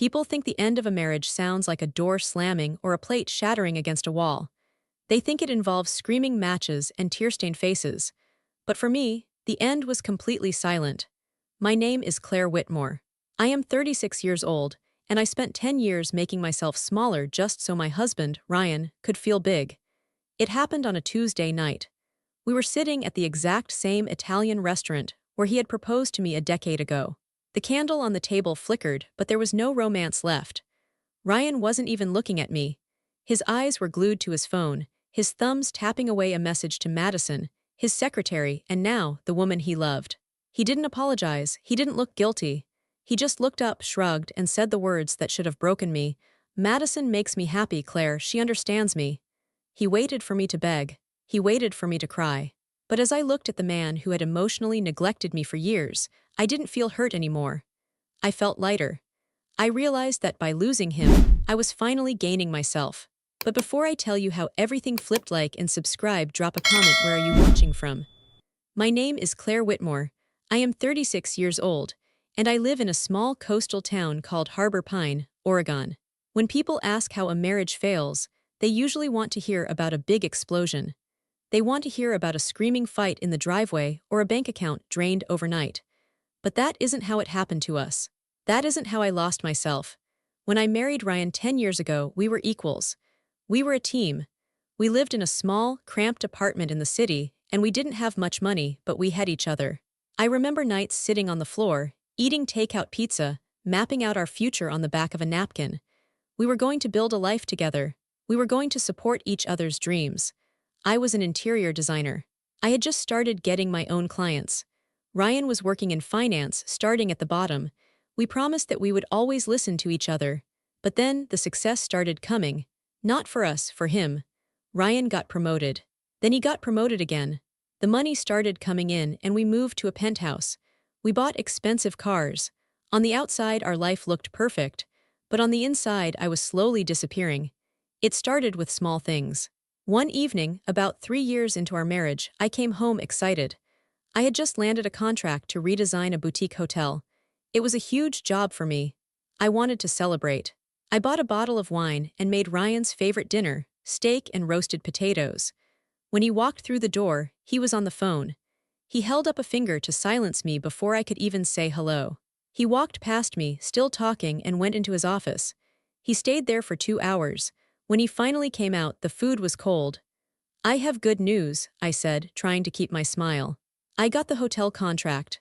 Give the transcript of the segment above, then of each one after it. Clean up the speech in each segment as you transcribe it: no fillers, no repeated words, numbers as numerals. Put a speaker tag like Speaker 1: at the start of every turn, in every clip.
Speaker 1: People think the end of a marriage sounds like a door slamming or a plate shattering against a wall. They think it involves screaming matches and tear-stained faces. But for me, the end was completely silent. My name is Claire Whitmore. I am 36 years old, and I spent 10 years making myself smaller just so my husband, Ryan, could feel big. It happened on a Tuesday night. We were sitting at the exact same Italian restaurant where he had proposed to me a decade ago. The candle on the table flickered, but there was no romance left. Ryan wasn't even looking at me. His eyes were glued to his phone, his thumbs tapping away a message to Madison, his secretary, and now the woman he loved. He didn't apologize, he didn't look guilty. He just looked up, shrugged, and said the words that should have broken me. "Madison makes me happy, Claire, she understands me." He waited for me to beg. He waited for me to cry. But as I looked at the man who had emotionally neglected me for years, I didn't feel hurt anymore. I felt lighter. I realized that by losing him, I was finally gaining myself. But before I tell you how everything flipped, like and subscribe, drop a comment. Where are you watching from? My name is Claire Whitmore. I am 36 years old, and I live in a small coastal town called Harbor Pine, Oregon. When people ask how a marriage fails, they usually want to hear about a big explosion. They want to hear about a screaming fight in the driveway or a bank account drained overnight. But that isn't how it happened to us. That isn't how I lost myself. When I married Ryan 10 years ago, we were equals. We were a team. We lived in a small, cramped apartment in the city, and we didn't have much money, but we had each other. I remember nights sitting on the floor, eating takeout pizza, mapping out our future on the back of a napkin. We were going to build a life together. We were going to support each other's dreams. I was an interior designer. I had just started getting my own clients. Ryan was working in finance, starting at the bottom. We promised that we would always listen to each other. But then the success started coming. Not for us, for him. Ryan got promoted. Then he got promoted again. The money started coming in and we moved to a penthouse. We bought expensive cars. On the outside, our life looked perfect. But on the inside, I was slowly disappearing. It started with small things. One evening, about 3 years into our marriage, I came home excited. I had just landed a contract to redesign a boutique hotel. It was a huge job for me. I wanted to celebrate. I bought a bottle of wine and made Ryan's favorite dinner, steak and roasted potatoes. When he walked through the door, he was on the phone. He held up a finger to silence me before I could even say hello. He walked past me, still talking, and went into his office. He stayed there for 2 hours. When he finally came out, the food was cold. "I have good news," I said, trying to keep my smile. "I got the hotel contract."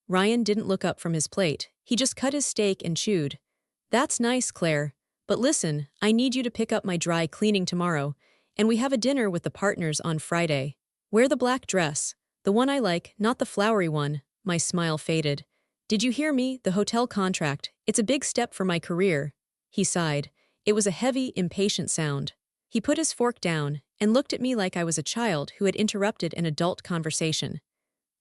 Speaker 1: Ryan didn't look up from his plate. He just cut his steak and chewed. "That's nice, Claire. But listen, I need you to pick up my dry cleaning tomorrow, and we have a dinner with the partners on Friday. Wear the black dress. The one I like, not the flowery one." My smile faded. "Did you hear me? The hotel contract. It's a big step for my career." He sighed. It was a heavy, impatient sound. He put his fork down and looked at me like I was a child who had interrupted an adult conversation.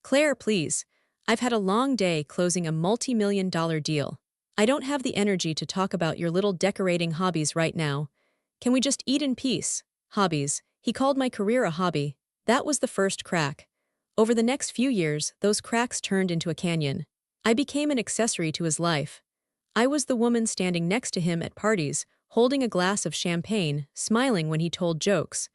Speaker 1: "Claire, please. I've had a long day closing a multi-million-dollar deal. I don't have the energy to talk about your little decorating hobbies right now. Can we just eat in peace?" Hobbies. He called my career a hobby. That was the first crack. Over the next few years, those cracks turned into a canyon. I became an accessory to his life. I was the woman standing next to him at parties, holding a glass of champagne, smiling when he told jokes.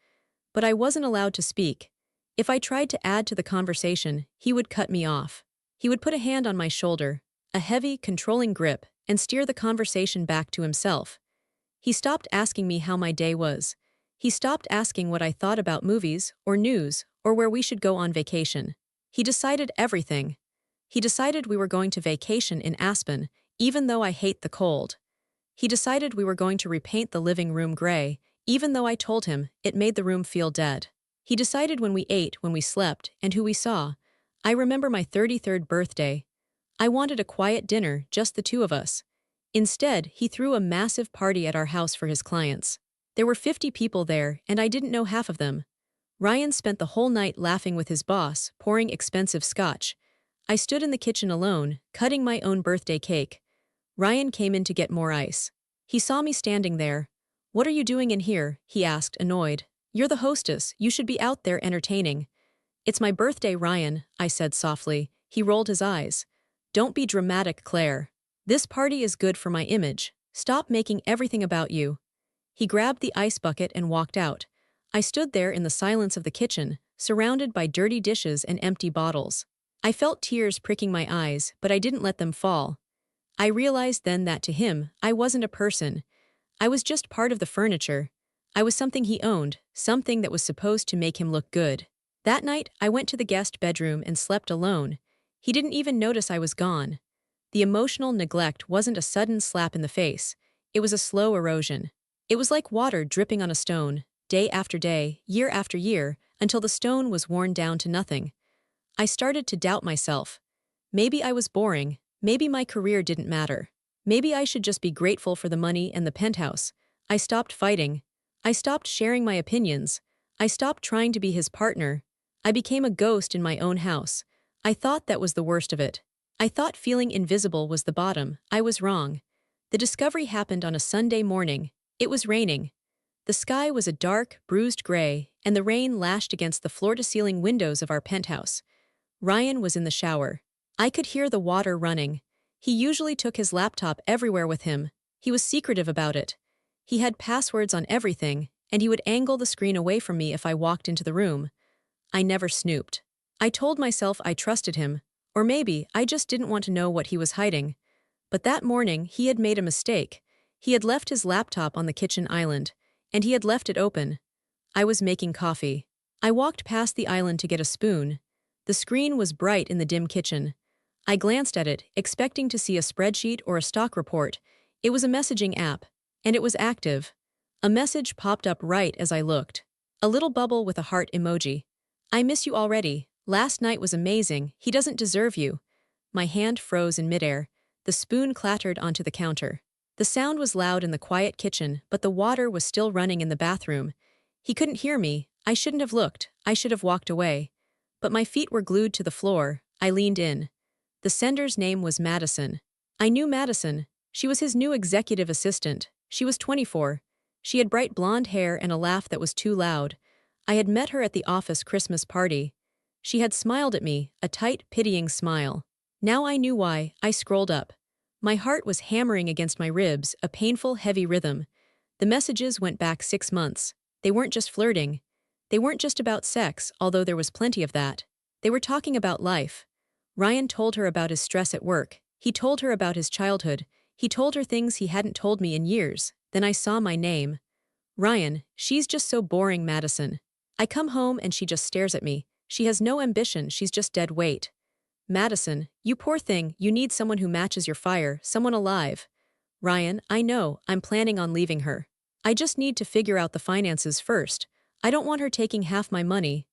Speaker 1: But I wasn't allowed to speak. If I tried to add to the conversation, he would cut me off. He would put a hand on my shoulder, a heavy, controlling grip, and steer the conversation back to himself. He stopped asking me how my day was. He stopped asking what I thought about movies, or news, or where we should go on vacation. He decided everything. He decided we were going to vacation in Aspen, even though I hate the cold. He decided we were going to repaint the living room gray, even though I told him it made the room feel dead. He decided when we ate, when we slept, and who we saw. I remember my 33rd birthday. I wanted a quiet dinner, just the two of us. Instead, he threw a massive party at our house for his clients. There were 50 people there, and I didn't know half of them. Ryan spent the whole night laughing with his boss, pouring expensive scotch. I stood in the kitchen alone, cutting my own birthday cake. Ryan came in to get more ice. He saw me standing there. "What are you doing in here?" he asked, annoyed. "You're the hostess. You should be out there entertaining." "It's my birthday, Ryan," I said softly. He rolled his eyes. "Don't be dramatic, Claire. This party is good for my image. Stop making everything about you. He grabbed the ice bucket and walked out. I stood there in the silence of the kitchen, surrounded by dirty dishes and empty bottles. I felt tears pricking my eyes, but I didn't let them fall. I realized then that to him, I wasn't a person. I was just part of the furniture. I was something he owned, something that was supposed to make him look good. That night, I went to the guest bedroom and slept alone. He didn't even notice I was gone. The emotional neglect wasn't a sudden slap in the face. It was a slow erosion. It was like water dripping on a stone, day after day, year after year, until the stone was worn down to nothing. I started to doubt myself. Maybe I was boring. Maybe my career didn't matter. Maybe I should just be grateful for the money and the penthouse. I stopped fighting. I stopped sharing my opinions. I stopped trying to be his partner. I became a ghost in my own house. I thought that was the worst of it. I thought feeling invisible was the bottom. I was wrong. The discovery happened on a Sunday morning. It was raining. The sky was a dark, bruised gray, and the rain lashed against the floor-to-ceiling windows of our penthouse. Ryan was in the shower. I could hear the water running. He usually took his laptop everywhere with him. He was secretive about it. He had passwords on everything, and he would angle the screen away from me if I walked into the room. I never snooped. I told myself I trusted him, or maybe I just didn't want to know what he was hiding. But that morning, he had made a mistake. He had left his laptop on the kitchen island, and he had left it open. I was making coffee. I walked past the island to get a spoon. The screen was bright in the dim kitchen. I glanced at it, expecting to see a spreadsheet or a stock report. It was a messaging app, and it was active. A message popped up right as I looked. A little bubble with a heart emoji. I miss you already. Last night was amazing. He doesn't deserve you. My hand froze in midair. The spoon clattered onto the counter. The sound was loud in the quiet kitchen, but the water was still running in the bathroom. He couldn't hear me. I shouldn't have looked. I should have walked away. But my feet were glued to the floor. I leaned in. The sender's name was Madison. I knew Madison. She was his new executive assistant. She was 24. She had bright blonde hair and a laugh that was too loud. I had met her at the office Christmas party. She had smiled at me, a tight, pitying smile. Now I knew why. I scrolled up. My heart was hammering against my ribs, a painful, heavy rhythm. The messages went back 6 months. They weren't just flirting. They weren't just about sex, although there was plenty of that. They were talking about life. Ryan told her about his stress at work. He told her about his childhood. He told her things he hadn't told me in years. Then I saw my name. Ryan, she's just so boring, Madison. I come home and she just stares at me. She has no ambition, she's just dead weight. Madison, you poor thing, you need someone who matches your fire, someone alive. Ryan, I know, I'm planning on leaving her. I just need to figure out the finances first. I don't want her taking half my money.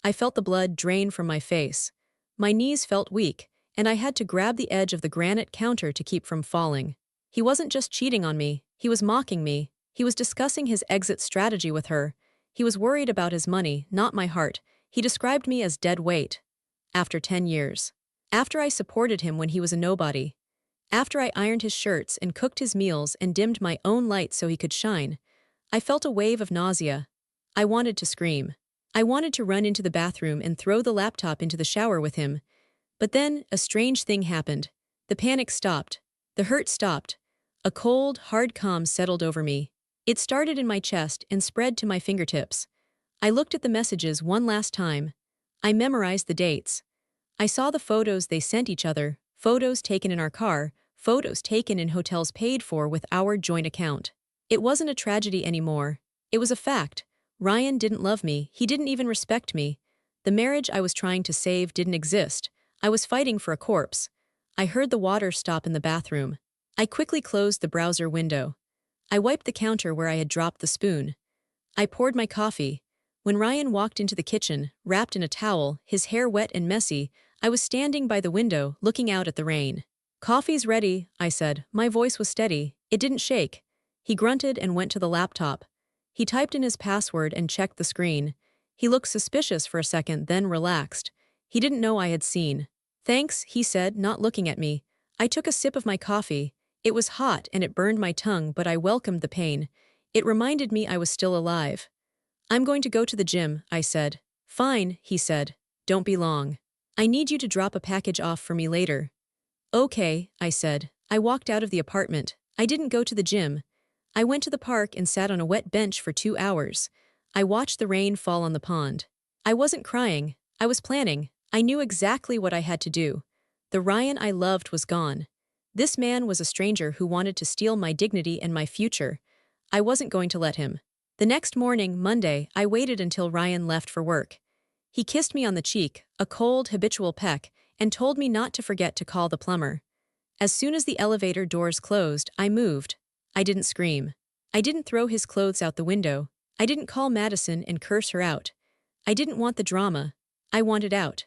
Speaker 1: I felt the blood drain from my face. My knees felt weak, and I had to grab the edge of the granite counter to keep from falling. He wasn't just cheating on me, he was mocking me. He was discussing his exit strategy with her. He was worried about his money, not my heart. He described me as dead weight. After 10 years. After I supported him when he was a nobody. After I ironed his shirts and cooked his meals and dimmed my own light so he could shine. I felt a wave of nausea. I wanted to scream. I wanted to run into the bathroom and throw the laptop into the shower with him. But then, a strange thing happened. The panic stopped. The hurt stopped. A cold, hard calm settled over me. It started in my chest and spread to my fingertips. I looked at the messages one last time. I memorized the dates. I saw the photos they sent each other, photos taken in our car, photos taken in hotels paid for with our joint account. It wasn't a tragedy anymore. It was a fact. Ryan didn't love me. He didn't even respect me. The marriage I was trying to save didn't exist. I was fighting for a corpse. I heard the water stop in the bathroom. I quickly closed the browser window. I wiped the counter where I had dropped the spoon. I poured my coffee. When Ryan walked into the kitchen, wrapped in a towel, his hair wet and messy, I was standing by the window, looking out at the rain. "Coffee's ready," I said. My voice was steady. It didn't shake. He grunted and went to the laptop. He typed in his password and checked the screen. He looked suspicious for a second, then relaxed. He didn't know I had seen. "Thanks," he said, not looking at me. I took a sip of my coffee. It was hot and it burned my tongue, but I welcomed the pain. It reminded me I was still alive. "I'm going to go to the gym," I said. "Fine," he said. "Don't be long. I need you to drop a package off for me later." "Okay," I said. I walked out of the apartment. I didn't go to the gym. I went to the park and sat on a wet bench for 2 hours. I watched the rain fall on the pond. I wasn't crying. I was planning. I knew exactly what I had to do. The Ryan I loved was gone. This man was a stranger who wanted to steal my dignity and my future. I wasn't going to let him. The next morning, Monday, I waited until Ryan left for work. He kissed me on the cheek, a cold, habitual peck, and told me not to forget to call the plumber. As soon as the elevator doors closed, I moved. I didn't scream. I didn't throw his clothes out the window. I didn't call Madison and curse her out. I didn't want the drama. I wanted out.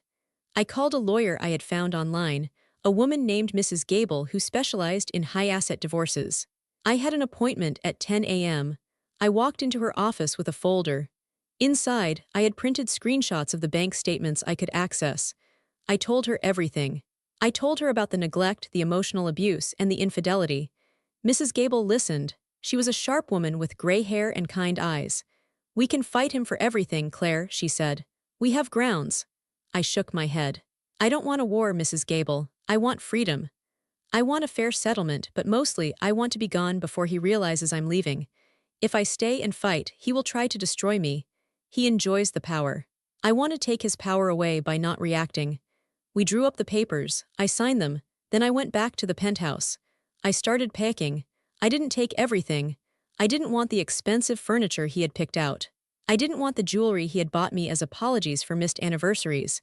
Speaker 1: I called a lawyer I had found online, a woman named Mrs. Gable who specialized in high-asset divorces. I had an appointment at 10 a.m. I walked into her office with a folder. Inside, I had printed screenshots of the bank statements I could access. I told her everything. I told her about the neglect, the emotional abuse, and the infidelity. Mrs. Gable listened. She was a sharp woman with gray hair and kind eyes. "We can fight him for everything, Claire," she said. "We have grounds." I shook my head. "I don't want a war, Mrs. Gable. I want freedom. I want a fair settlement, but mostly I want to be gone before he realizes I'm leaving. If I stay and fight, he will try to destroy me. He enjoys the power. I want to take his power away by not reacting." We drew up the papers. I signed them. Then I went back to the penthouse. I started packing. I didn't take everything. I didn't want the expensive furniture he had picked out. I didn't want the jewelry he had bought me as apologies for missed anniversaries.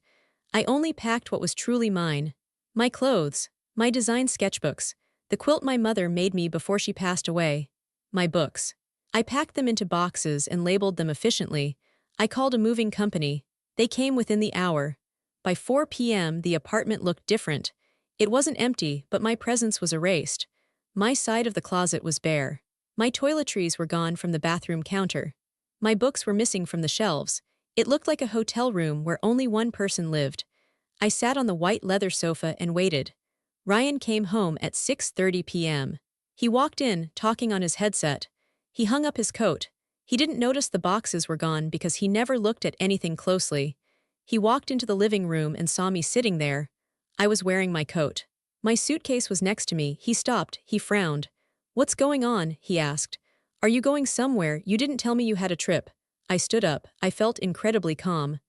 Speaker 1: I only packed what was truly mine. My clothes, my design sketchbooks, the quilt my mother made me before she passed away, my books. I packed them into boxes and labeled them efficiently. I called a moving company. They came within the hour. By 4 p.m., the apartment looked different. It wasn't empty, but my presence was erased. My side of the closet was bare. My toiletries were gone from the bathroom counter. My books were missing from the shelves. It looked like a hotel room where only one person lived. I sat on the white leather sofa and waited. Ryan came home at 6:30 p.m. He walked in, talking on his headset. He hung up his coat. He didn't notice the boxes were gone because he never looked at anything closely. He walked into the living room and saw me sitting there. I was wearing my coat. My suitcase was next to me. He stopped. He frowned. "What's going on?" he asked. "Are you going somewhere? You didn't tell me you had a trip." I stood up. I felt incredibly calm.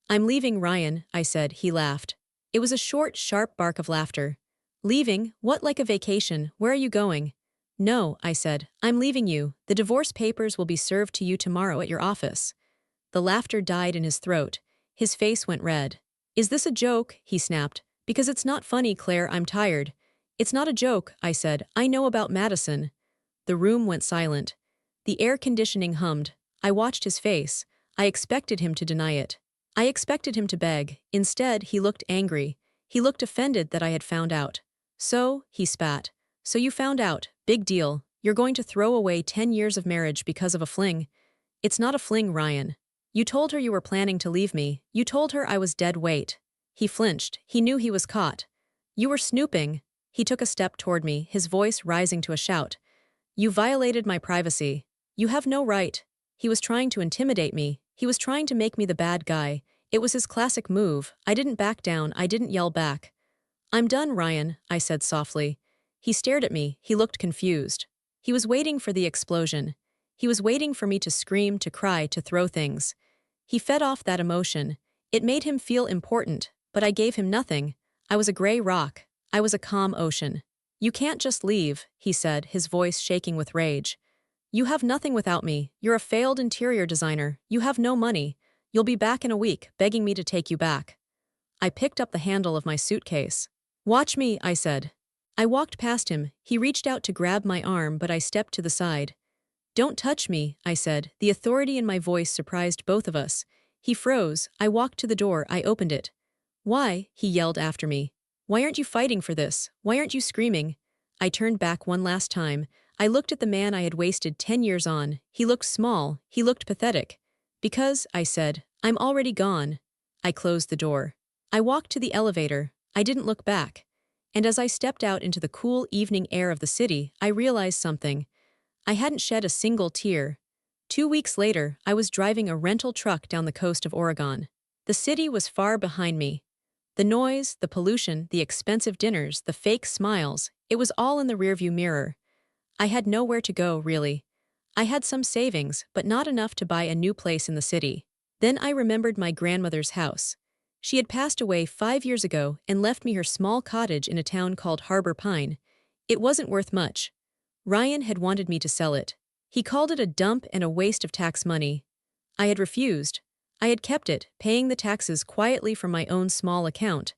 Speaker 1: "I'm leaving, Ryan," I said. He laughed. It was a short, sharp bark of laughter. "Leaving? What, like a vacation? Where are you going?" "No," I said. "I'm leaving you. The divorce papers will be served to you tomorrow at your office." The laughter died in his throat. His face went red. "Is this a joke?" he snapped. "Because it's not funny, Claire. I'm tired." "It's not a joke," I said. "I know about Madison." The room went silent. The air conditioning hummed. I watched his face. I expected him to deny it. I expected him to beg. Instead, he looked angry. He looked offended that I had found out. "So," he spat. "So you found out. Big deal. You're going to throw away 10 years of marriage because of a fling." "It's not a fling, Ryan. You told her you were planning to leave me. You told her I was dead weight." He flinched. He knew he was caught. "You were snooping." He took a step toward me, his voice rising to a shout. "You violated my privacy. You have no right." He was trying to intimidate me. He was trying to make me the bad guy. It was his classic move. I didn't back down. I didn't yell back. "I'm done, Ryan," I said softly. He stared at me. He looked confused. He was waiting for the explosion. He was waiting for me to scream, to cry, to throw things. He fed off that emotion. It made him feel important, but I gave him nothing. I was a gray rock. I was a calm ocean. "You can't just leave," he said, his voice shaking with rage. "You have nothing without me. You're a failed interior designer. You have no money. You'll be back in a week, begging me to take you back." I picked up the handle of my suitcase. "Watch me," I said. I walked past him. He reached out to grab my arm, but I stepped to the side. "Don't touch me," I said. The authority in my voice surprised both of us. He froze. I walked to the door. I opened it. "Why?" he yelled after me. "Why aren't you fighting for this? Why aren't you screaming?" I turned back one last time. I looked at the man I had wasted 10 years on. He looked small. He looked pathetic. "Because," I said, "I'm already gone." I closed the door. I walked to the elevator. I didn't look back. And as I stepped out into the cool evening air of the city, I realized something. I hadn't shed a single tear. 2 weeks later, I was driving a rental truck down the coast of Oregon. The city was far behind me. The noise, the pollution, the expensive dinners, the fake smiles, it was all in the rearview mirror. I had nowhere to go, really. I had some savings, but not enough to buy a new place in the city. Then I remembered my grandmother's house. She had passed away 5 years ago and left me her small cottage in a town called Harbor Pine. It wasn't worth much. Ryan had wanted me to sell it. He called it a dump and a waste of tax money. I had refused. I had kept it, paying the taxes quietly from my own small account.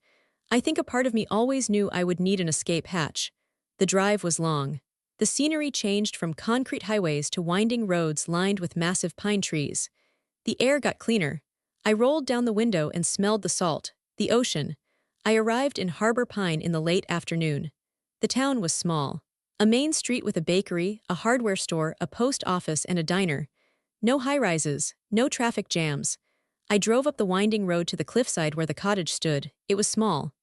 Speaker 1: I think a part of me always knew I would need an escape hatch. The drive was long. The scenery changed from concrete highways to winding roads lined with massive pine trees. The air got cleaner. I rolled down the window and smelled the salt, the ocean. I arrived in Harbor Pine in the late afternoon. The town was small. A main street with a bakery, a hardware store, a post office, and a diner. No high-rises, no traffic jams. I drove up the winding road to the cliffside where the cottage stood. It was small.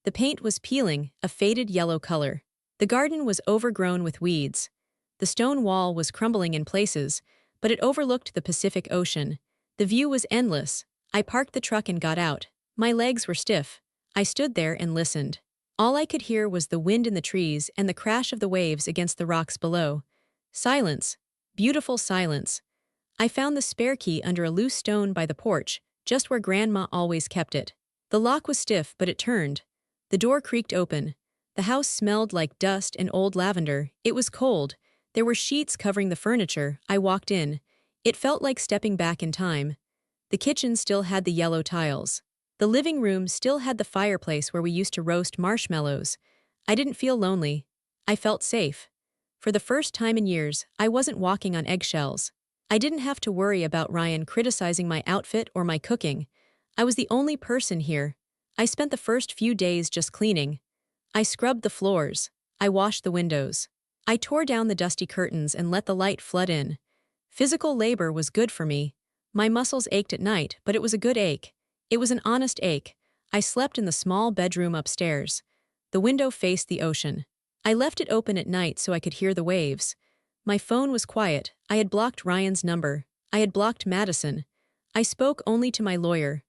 Speaker 1: The paint was peeling, a faded yellow color. The garden was overgrown with weeds. The stone wall was crumbling in places, but it overlooked the Pacific Ocean. The view was endless. I parked the truck and got out. My legs were stiff. I stood there and listened. All I could hear was the wind in the trees and the crash of the waves against the rocks below. Silence. Beautiful silence. I found the spare key under a loose stone by the porch, just where Grandma always kept it. The lock was stiff, but it turned. The door creaked open. The house smelled like dust and old lavender. It was cold. There were sheets covering the furniture. I walked in. It felt like stepping back in time. The kitchen still had the yellow tiles. The living room still had the fireplace where we used to roast marshmallows. I didn't feel lonely. I felt safe. For the first time in years, I wasn't walking on eggshells. I didn't have to worry about Ryan criticizing my outfit or my cooking. I was the only person here. I spent the first few days just cleaning. I scrubbed the floors. I washed the windows. I tore down the dusty curtains and let the light flood in. Physical labor was good for me. My muscles ached at night, but it was a good ache. It was an honest ache. I slept in the small bedroom upstairs. The window faced the ocean. I left it open at night so I could hear the waves. My phone was quiet. I had blocked Ryan's number. I had blocked Madison. I spoke only to my lawyer.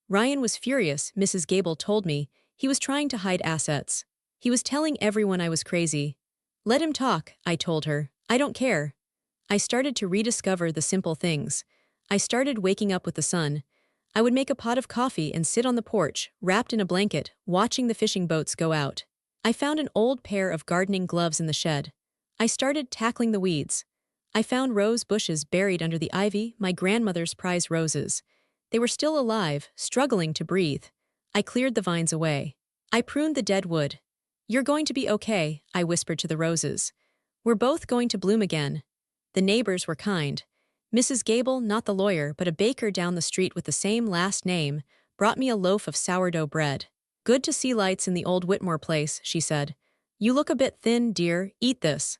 Speaker 1: Ryan was furious, Mrs. Gable told me. He was trying to hide assets. He was telling everyone I was crazy. Let him talk, I told her. I don't care. I started to rediscover the simple things. I started waking up with the sun. I would make a pot of coffee and sit on the porch, wrapped in a blanket, watching the fishing boats go out. I found an old pair of gardening gloves in the shed. I started tackling the weeds. I found rose bushes buried under the ivy, my grandmother's prize roses. They were still alive, struggling to breathe. I cleared the vines away. I pruned the dead wood. You're going to be okay, I whispered to the roses. We're both going to bloom again. The neighbors were kind. Mrs. Gable, not the lawyer, but a baker down the street with the same last name, brought me a loaf of sourdough bread. Good to see lights in the old Whitmore place, she said. You look a bit thin, dear. Eat this.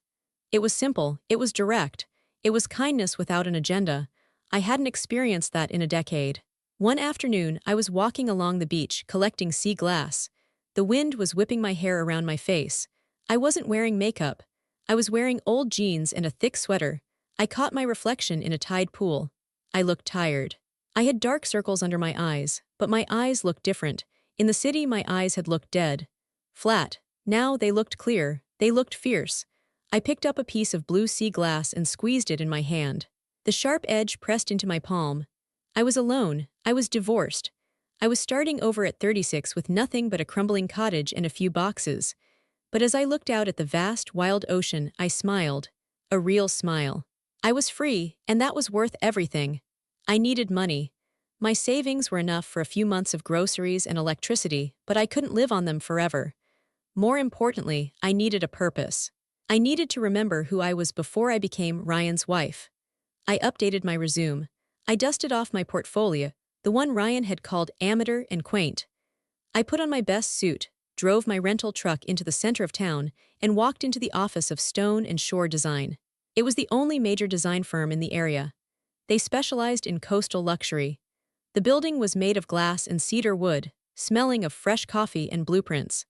Speaker 1: It was simple. It was direct. It was kindness without an agenda. I hadn't experienced that in a decade. One afternoon, I was walking along the beach, collecting sea glass. The wind was whipping my hair around my face. I wasn't wearing makeup. I was wearing old jeans and a thick sweater. I caught my reflection in a tide pool. I looked tired. I had dark circles under my eyes, but my eyes looked different. In the city, my eyes had looked dead. Flat. Now they looked clear. They looked fierce. I picked up a piece of blue sea glass and squeezed it in my hand. The sharp edge pressed into my palm. I was alone. I was divorced. I was starting over at 36 with nothing but a crumbling cottage and a few boxes. But as I looked out at the vast, wild ocean, I smiled. A real smile. I was free, and that was worth everything. I needed money. My savings were enough for a few months of groceries and electricity, but I couldn't live on them forever. More importantly, I needed a purpose. I needed to remember who I was before I became Ryan's wife. I updated my resume. I dusted off my portfolio, the one Ryan had called amateur and quaint. I put on my best suit, drove my rental truck into the center of town, and walked into the office of Stone and Shore Design. It was the only major design firm in the area. They specialized in coastal luxury. The building was made of glass and cedar wood, smelling of fresh coffee and blueprints.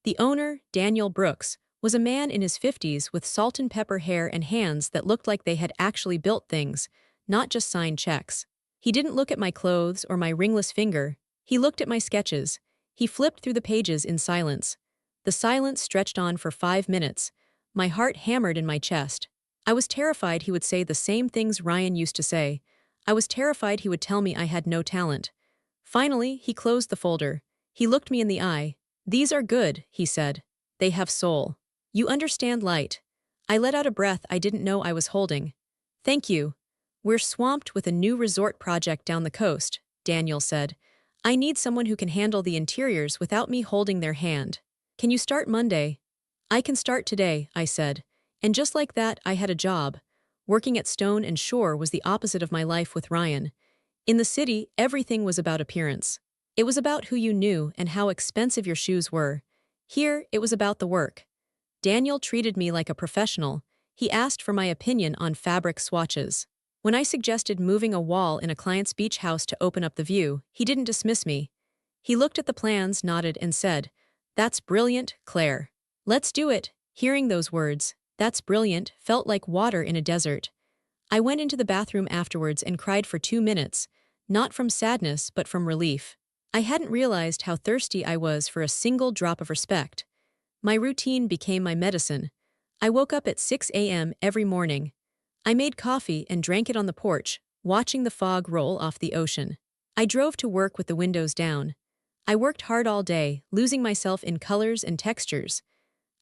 Speaker 1: The owner, Daniel Brooks, was a man in his 50s with salt and pepper hair and hands that looked like they had actually built things, not just signed checks. He didn't look at my clothes or my ringless finger. He looked at my sketches. He flipped through the pages in silence. The silence stretched on for 5 minutes. My heart hammered in my chest. I was terrified he would say the same things Ryan used to say. I was terrified he would tell me I had no talent. Finally, he closed the folder. He looked me in the eye. "These are good," he said. "They have soul. You understand light." I let out a breath I didn't know I was holding. "Thank you. We're swamped with a new resort project down the coast," Daniel said. "I need someone who can handle the interiors without me holding their hand. Can you start Monday?" "I can start today," I said. And just like that, I had a job. Working at Stone and Shore was the opposite of my life with Ryan. In the city, everything was about appearance. It was about who you knew and how expensive your shoes were. Here, it was about the work. Daniel treated me like a professional. He asked for my opinion on fabric swatches. When I suggested moving a wall in a client's beach house to open up the view, he didn't dismiss me. He looked at the plans, nodded, and said, "That's brilliant, Claire. Let's do it." Hearing those words, "That's brilliant," felt like water in a desert. I went into the bathroom afterwards and cried for 2 minutes, not from sadness but from relief. I hadn't realized how thirsty I was for a single drop of respect. My routine became my medicine. I woke up at 6 a.m. every morning. I made coffee and drank it on the porch, watching the fog roll off the ocean. I drove to work with the windows down. I worked hard all day, losing myself in colors and textures.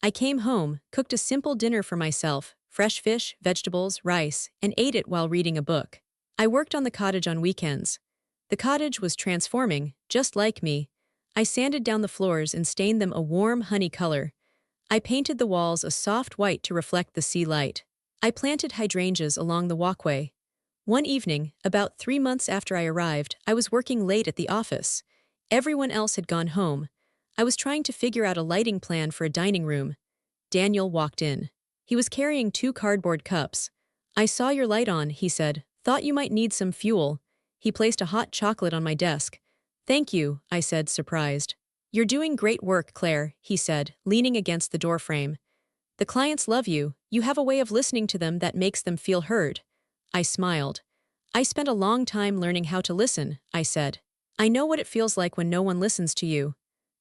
Speaker 1: I came home, cooked a simple dinner for myself, fresh fish, vegetables, rice, and ate it while reading a book. I worked on the cottage on weekends. The cottage was transforming, just like me. I sanded down the floors and stained them a warm honey color. I painted the walls a soft white to reflect the sea light. I planted hydrangeas along the walkway. One evening, about 3 months after I arrived, I was working late at the office. Everyone else had gone home. I was trying to figure out a lighting plan for a dining room. Daniel walked in. He was carrying 2 cardboard cups. "I saw your light on," he said. "Thought you might need some fuel." He placed a hot chocolate on my desk. "Thank you," I said, surprised. "You're doing great work, Claire," he said, leaning against the doorframe. "The clients love you. You have a way of listening to them that makes them feel heard." I smiled. "I spent a long time learning how to listen," I said. "I know what it feels like when no one listens to you."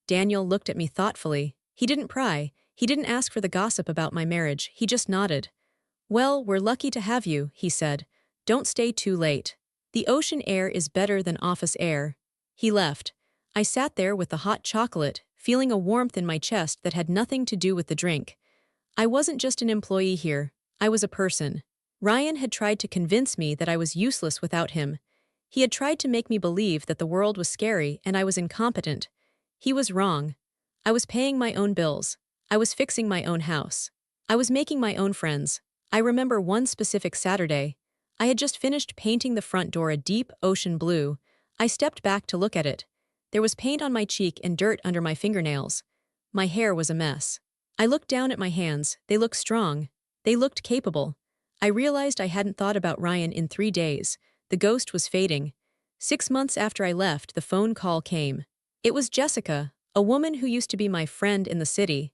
Speaker 1: Daniel looked at me thoughtfully. He didn't pry. He didn't ask for the gossip about my marriage. He just nodded. "Well, we're lucky to have you," he said. "Don't stay too late. The ocean air is better than office air." He left. I sat there with the hot chocolate, feeling a warmth in my chest that had nothing to do with the drink. I wasn't just an employee here. I was a person. Ryan had tried to convince me that I was useless without him. He had tried to make me believe that the world was scary and I was incompetent. He was wrong. I was paying my own bills. I was fixing my own house. I was making my own friends. I remember one specific Saturday. I had just finished painting the front door a deep ocean blue. I stepped back to look at it. There was paint on my cheek and dirt under my fingernails. My hair was a mess. I looked down at my hands. They looked strong. They looked capable. I realized I hadn't thought about Ryan in 3 days. The ghost was fading. 6 months after I left, the phone call came. It was Jessica, a woman who used to be my friend in the city.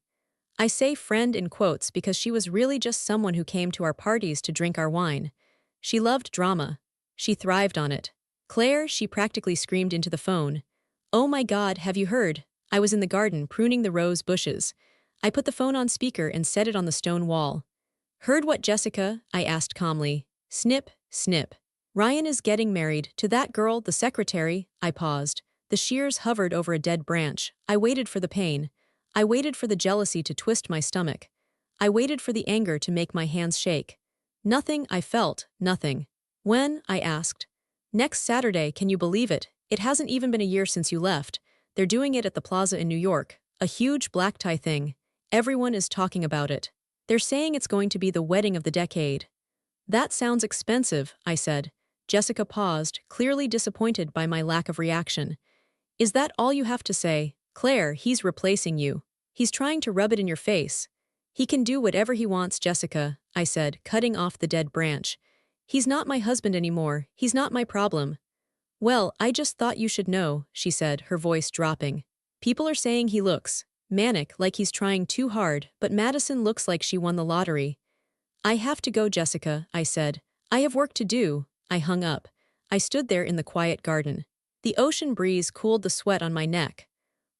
Speaker 1: I say friend in quotes because she was really just someone who came to our parties to drink our wine. She loved drama. She thrived on it. "Claire," she practically screamed into the phone. "Oh my God, have you heard?" I was in the garden pruning the rose bushes. I put the phone on speaker and set it on the stone wall. "Heard what, Jessica?" I asked calmly. Snip, snip. "Ryan is getting married to that girl, the secretary." I paused. The shears hovered over a dead branch. I waited for the pain. I waited for the jealousy to twist my stomach. I waited for the anger to make my hands shake. Nothing, I felt, nothing. "When?" I asked. "Next Saturday, can you believe it? It hasn't even been a year since you left. They're doing it at the plaza in New York. A huge black tie thing. Everyone is talking about it. They're saying it's going to be the wedding of the decade." "That sounds expensive," I said. Jessica paused, clearly disappointed by my lack of reaction. "Is that all you have to say? Claire, he's replacing you. He's trying to rub it in your face." "He can do whatever he wants, Jessica," I said, cutting off the dead branch. "He's not my husband anymore. He's not my problem." "Well, I just thought you should know," she said, her voice dropping. "People are saying he looks manic, like he's trying too hard, but Madison looks like she won the lottery." "I have to go, Jessica," I said. "I have work to do." I hung up. I stood there in the quiet garden. The ocean breeze cooled the sweat on my neck.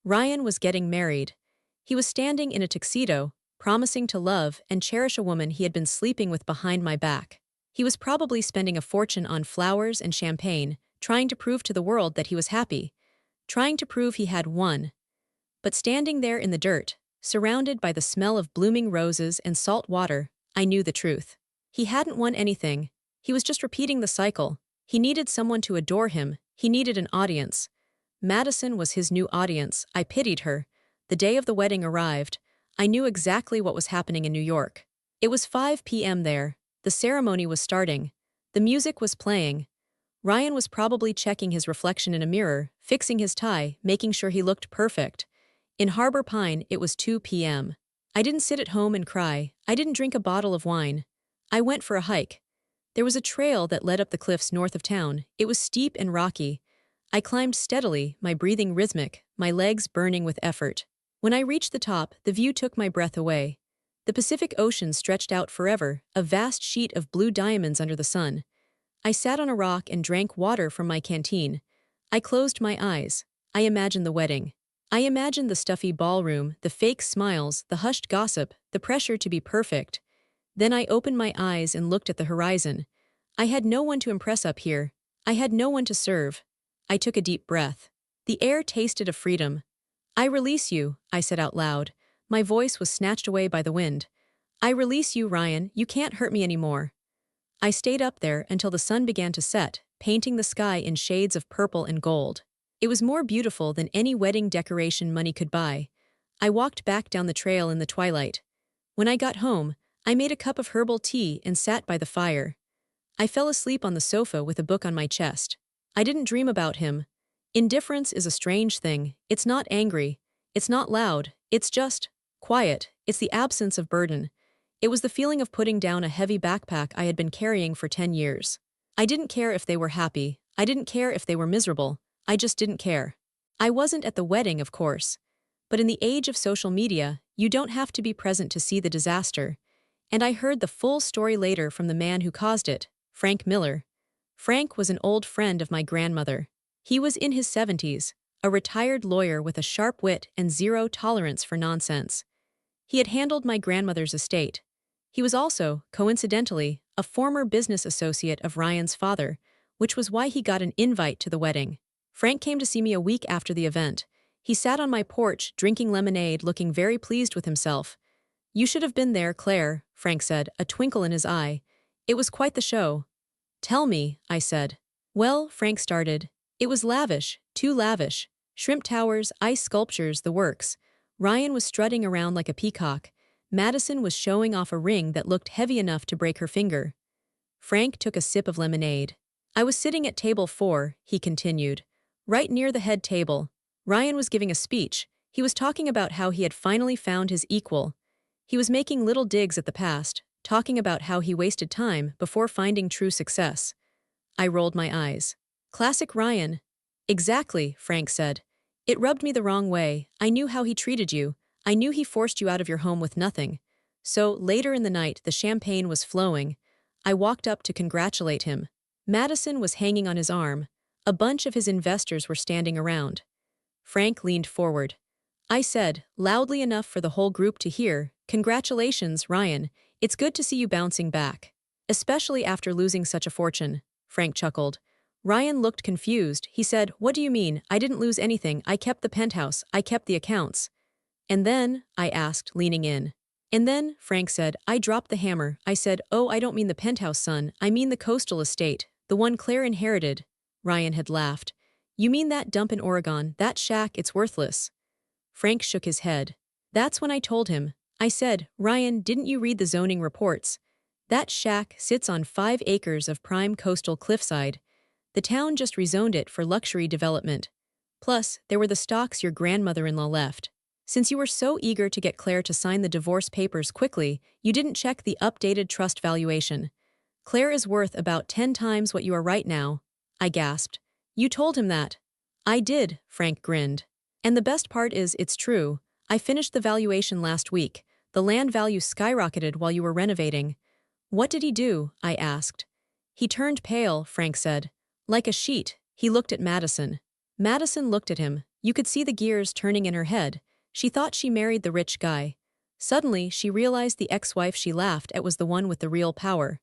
Speaker 1: Ryan was getting married. He was standing in a tuxedo, promising to love and cherish a woman he had been sleeping with behind my back. He was probably spending a fortune on flowers and champagne, trying to prove to the world that he was happy, trying to prove he had won. But standing there in the dirt, surrounded by the smell of blooming roses and salt water, I knew the truth. He hadn't won anything. He was just repeating the cycle. He needed someone to adore him. He needed an audience. Madison was his new audience. I pitied her. The day of the wedding arrived. I knew exactly what was happening in New York. It was 5 p.m. there. The ceremony was starting. The music was playing. Ryan was probably checking his reflection in a mirror, fixing his tie, making sure he looked perfect. In Harbor Pine, it was 2 p.m. I didn't sit at home and cry. I didn't drink a bottle of wine. I went for a hike. There was a trail that led up the cliffs north of town. It was steep and rocky. I climbed steadily, my breathing rhythmic, my legs burning with effort. When I reached the top, the view took my breath away. The Pacific Ocean stretched out forever, a vast sheet of blue diamonds under the sun. I sat on a rock and drank water from my canteen. I closed my eyes. I imagined the wedding. I imagined the stuffy ballroom, the fake smiles, the hushed gossip, the pressure to be perfect. Then I opened my eyes and looked at the horizon. I had no one to impress up here. I had no one to serve. I took a deep breath. The air tasted of freedom. I release you, I said out loud. My voice was snatched away by the wind. I release you, Ryan. You can't hurt me anymore. I stayed up there until the sun began to set, painting the sky in shades of purple and gold. It was more beautiful than any wedding decoration money could buy. I walked back down the trail in the twilight. When I got home, I made a cup of herbal tea and sat by the fire. I fell asleep on the sofa with a book on my chest. I didn't dream about him. Indifference is a strange thing. It's not angry. It's not loud. It's just quiet. It's the absence of burden. It was the feeling of putting down a heavy backpack I had been carrying for 10 years. I didn't care if they were happy. I didn't care if they were miserable. I just didn't care. I wasn't at the wedding, of course. But in the age of social media, you don't have to be present to see the disaster. And I heard the full story later from the man who caused it, Frank Miller. Frank was an old friend of my grandmother. He was in his 70s, a retired lawyer with a sharp wit and zero tolerance for nonsense. He had handled my grandmother's estate. He was also, coincidentally, a former business associate of Ryan's father, which was why he got an invite to the wedding. Frank came to see me a week after the event. He sat on my porch, drinking lemonade, looking very pleased with himself. "You should have been there, Claire," Frank said, a twinkle in his eye. "It was quite the show." "Tell me," I said. "Well," Frank started, "it was lavish, too lavish. Shrimp towers, ice sculptures, the works. Ryan was strutting around like a peacock. Madison was showing off a ring that looked heavy enough to break her finger." Frank took a sip of lemonade. "I was sitting at table 4, he continued, right near the head table. Ryan was giving a speech. He was talking about how he had finally found his equal. He was making little digs at the past, talking about how he wasted time before finding true success." I rolled my eyes. "Classic Ryan." "Exactly," Frank said. "It rubbed me the wrong way. I knew how he treated you. I knew he forced you out of your home with nothing. So, later in the night, the champagne was flowing. I walked up to congratulate him. Madison was hanging on his arm. A bunch of his investors were standing around. Frank leaned forward. I said, loudly enough for the whole group to hear, "Congratulations, Ryan. It's good to see you bouncing back. Especially after losing such a fortune." Frank chuckled. Ryan looked confused. He said, "What do you mean? I didn't lose anything. I kept the penthouse. I kept the accounts." "And then?" I asked, leaning in. "And then," Frank said, "I dropped the hammer. I said, 'Oh, I don't mean the penthouse, son. I mean the coastal estate, the one Claire inherited.'" Ryan had laughed. "You mean that dump in Oregon, that shack, it's worthless." Frank shook his head. That's when I told him. I said, "Ryan, didn't you read the zoning reports? That shack sits on 5 acres of prime coastal cliffside. The town just rezoned it for luxury development. Plus, there were the stocks your grandmother-in-law left. Since you were so eager to get Claire to sign the divorce papers quickly, you didn't check the updated trust valuation. Claire is worth about 10 times what you are right now." I gasped. "You told him that?" "I did," Frank grinned. "And the best part is, it's true. I finished the valuation last week. The land value skyrocketed while you were renovating." "What did he do?" I asked. "He turned pale," Frank said. "Like a sheet." He looked at Madison. Madison looked at him. You could see the gears turning in her head. She thought she married the rich guy. Suddenly, she realized the ex-wife she laughed at was the one with the real power.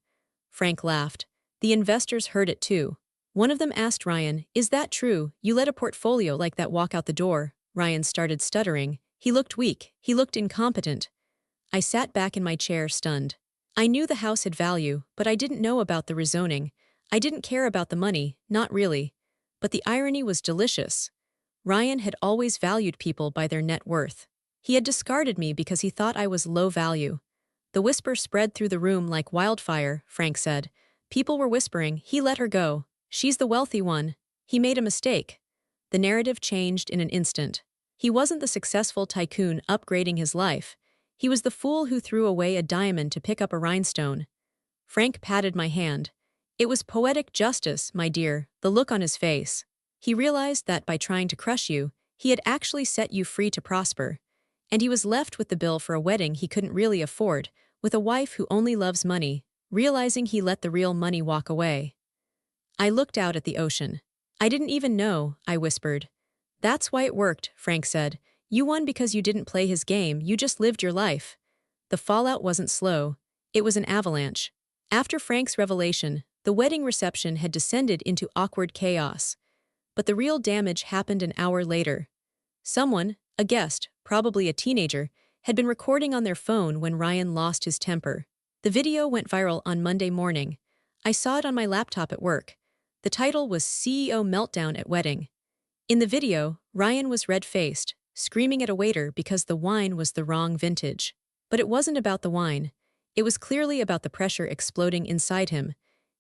Speaker 1: Frank laughed. The investors heard it too. One of them asked Ryan, "Is that true? You let a portfolio like that walk out the door?" Ryan started stuttering. He looked weak. He looked incompetent. I sat back in my chair, stunned. I knew the house had value, but I didn't know about the rezoning. I didn't care about the money, not really. But the irony was delicious. Ryan had always valued people by their net worth. He had discarded me because he thought I was low value. The whisper spread through the room like wildfire, Frank said. People were whispering, "He let her go. She's the wealthy one. He made a mistake." The narrative changed in an instant. He wasn't the successful tycoon upgrading his life. He was the fool who threw away a diamond to pick up a rhinestone. Frank patted my hand. "It was poetic justice, my dear," the look on his face. He realized that by trying to crush you, he had actually set you free to prosper. And he was left with the bill for a wedding he couldn't really afford, with a wife who only loves money, realizing he let the real money walk away. I looked out at the ocean. "I didn't even know," I whispered. "That's why it worked," Frank said. "You won because you didn't play his game, you just lived your life." The fallout wasn't slow. It was an avalanche. After Frank's revelation, the wedding reception had descended into awkward chaos. But the real damage happened an hour later. Someone, a guest, probably a teenager, had been recording on their phone when Ryan lost his temper. The video went viral on Monday morning. I saw it on my laptop at work. The title was "CEO Meltdown at Wedding." In the video, Ryan was red-faced, screaming at a waiter because the wine was the wrong vintage. But it wasn't about the wine. It was clearly about the pressure exploding inside him.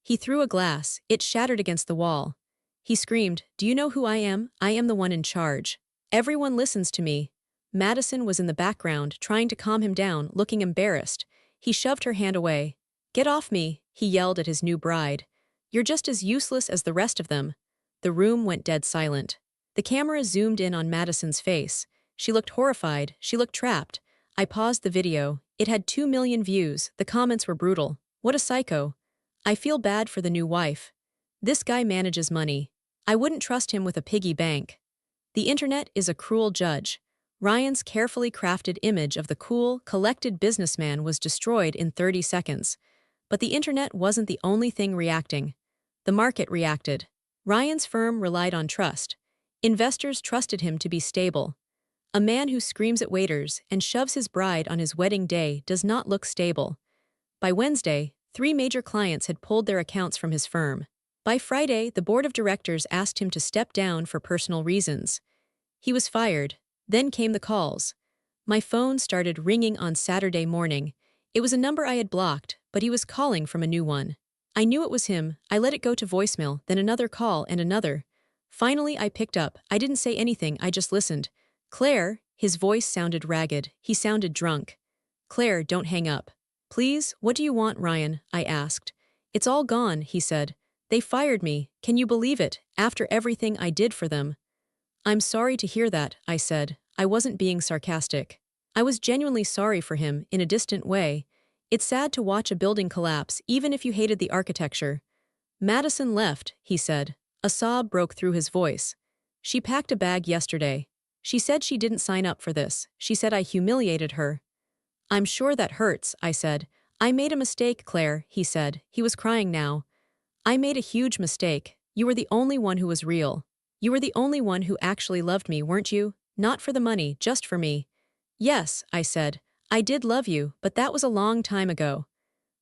Speaker 1: He threw a glass. It shattered against the wall. He screamed, "Do you know who I am? I am the one in charge. Everyone listens to me." Madison was in the background, trying to calm him down, looking embarrassed. He shoved her hand away. "Get off me," he yelled at his new bride. "You're just as useless as the rest of them." The room went dead silent. The camera zoomed in on Madison's face. She looked horrified. She looked trapped. I paused the video. It had 2 million views. The comments were brutal. "What a psycho. I feel bad for the new wife. This guy manages money. I wouldn't trust him with a piggy bank." The internet is a cruel judge. Ryan's carefully crafted image of the cool, collected businessman was destroyed in 30 seconds. But the internet wasn't the only thing reacting. The market reacted. Ryan's firm relied on trust. Investors trusted him to be stable. A man who screams at waiters and shoves his bride on his wedding day does not look stable. By Wednesday, 3 major clients had pulled their accounts from his firm. By Friday, the board of directors asked him to step down for personal reasons. He was fired. Then came the calls. My phone started ringing on Saturday morning. It was a number I had blocked, but he was calling from a new one. I knew it was him. I let it go to voicemail, then another call and another. Finally, I picked up. I didn't say anything, I just listened. "Claire," his voice sounded ragged. He sounded drunk. "Claire, don't hang up." "Please, what do you want, Ryan?" I asked. "It's all gone," he said. "They fired me. Can you believe it, after everything I did for them?" "I'm sorry to hear that," I said. I wasn't being sarcastic. I was genuinely sorry for him, in a distant way. It's sad to watch a building collapse, even if you hated the architecture. "Madison left," he said. A sob broke through his voice. "She packed a bag yesterday. She said she didn't sign up for this. She said I humiliated her." "I'm sure that hurts," I said. "I made a mistake, Claire," he said. He was crying now. "I made a huge mistake. You were the only one who was real. You were the only one who actually loved me, weren't you? Not for the money, just for me." "Yes," I said. "I did love you, but that was a long time ago."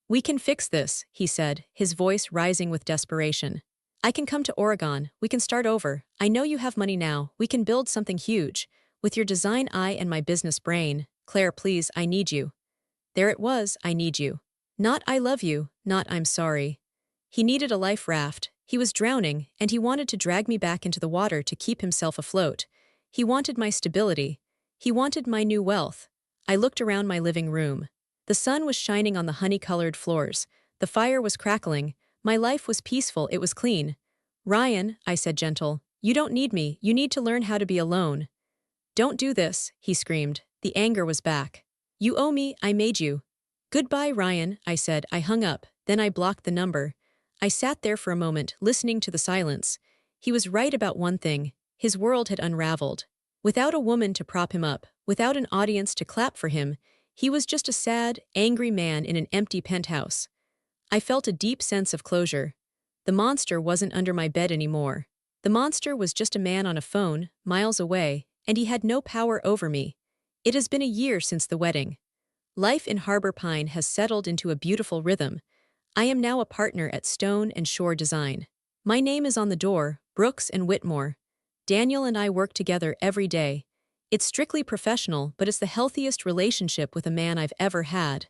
Speaker 1: "We can fix this," he said, his voice rising with desperation. "I can come to Oregon. We can start over. I know you have money now. We can build something huge. With your design eye and my business brain. Claire, please, I need you." There it was, I need you. Not I love you, not I'm sorry. He needed a life raft. He was drowning, and he wanted to drag me back into the water to keep himself afloat. He wanted my stability. He wanted my new wealth. I looked around my living room. The sun was shining on the honey-colored floors. The fire was crackling. My life was peaceful, it was clean. "Ryan," I said gentle, "you don't need me, you need to learn how to be alone." "Don't do this," he screamed. The anger was back. "You owe me, I made you." "Goodbye, Ryan," I said. I hung up, then I blocked the number. I sat there for a moment, listening to the silence. He was right about one thing. His world had unraveled. Without a woman to prop him up, without an audience to clap for him, He was just a sad, angry man in an empty penthouse. I felt a deep sense of closure. The monster wasn't under my bed anymore. The monster was just a man on a phone, miles away, and he had no power over me. It has been a year since the wedding. Life in Harbor Pine has settled into a beautiful rhythm. I am now a partner at Stone and Shore Design. My name is on the door, Brooks and Whitmore. Daniel and I work together every day. It's strictly professional, but it's the healthiest relationship with a man I've ever had.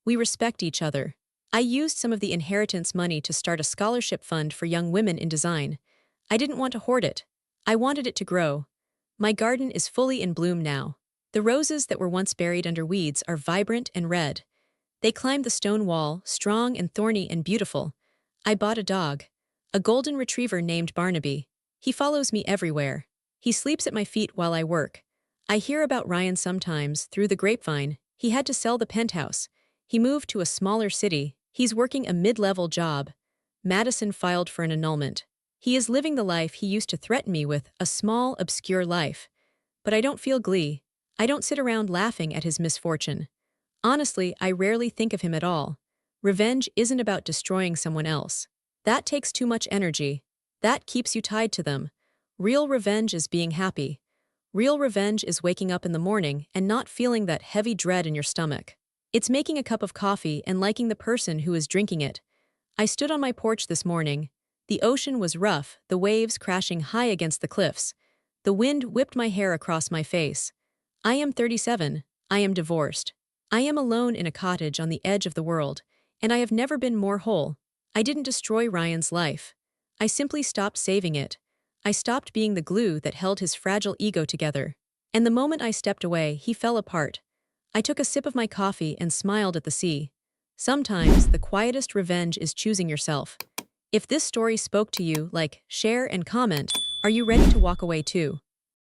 Speaker 1: We respect each other. I used some of the inheritance money to start a scholarship fund for young women in design. I didn't want to hoard it. I wanted it to grow. My garden is fully in bloom now. The roses that were once buried under weeds are vibrant and red. They climbed the stone wall, strong and thorny and beautiful. I bought a dog. A golden retriever named Barnaby. He follows me everywhere. He sleeps at my feet while I work. I hear about Ryan sometimes, through the grapevine. He had to sell the penthouse. He moved to a smaller city. He's working a mid-level job. Madison filed for an annulment. He is living the life he used to threaten me with, a small, obscure life. But I don't feel glee. I don't sit around laughing at his misfortune. Honestly, I rarely think of him at all. Revenge isn't about destroying someone else. That takes too much energy. That keeps you tied to them. Real revenge is being happy. Real revenge is waking up in the morning and not feeling that heavy dread in your stomach. It's making a cup of coffee and liking the person who is drinking it. I stood on my porch this morning. The ocean was rough, the waves crashing high against the cliffs. The wind whipped my hair across my face. I am 37. I am divorced. I am alone in a cottage on the edge of the world, and I have never been more whole. I didn't destroy Ryan's life. I simply stopped saving it. I stopped being the glue that held his fragile ego together. And the moment I stepped away, he fell apart. I took a sip of my coffee and smiled at the sea. Sometimes, the quietest revenge is choosing yourself. If this story spoke to you, like, share and comment. Are you ready to walk away too?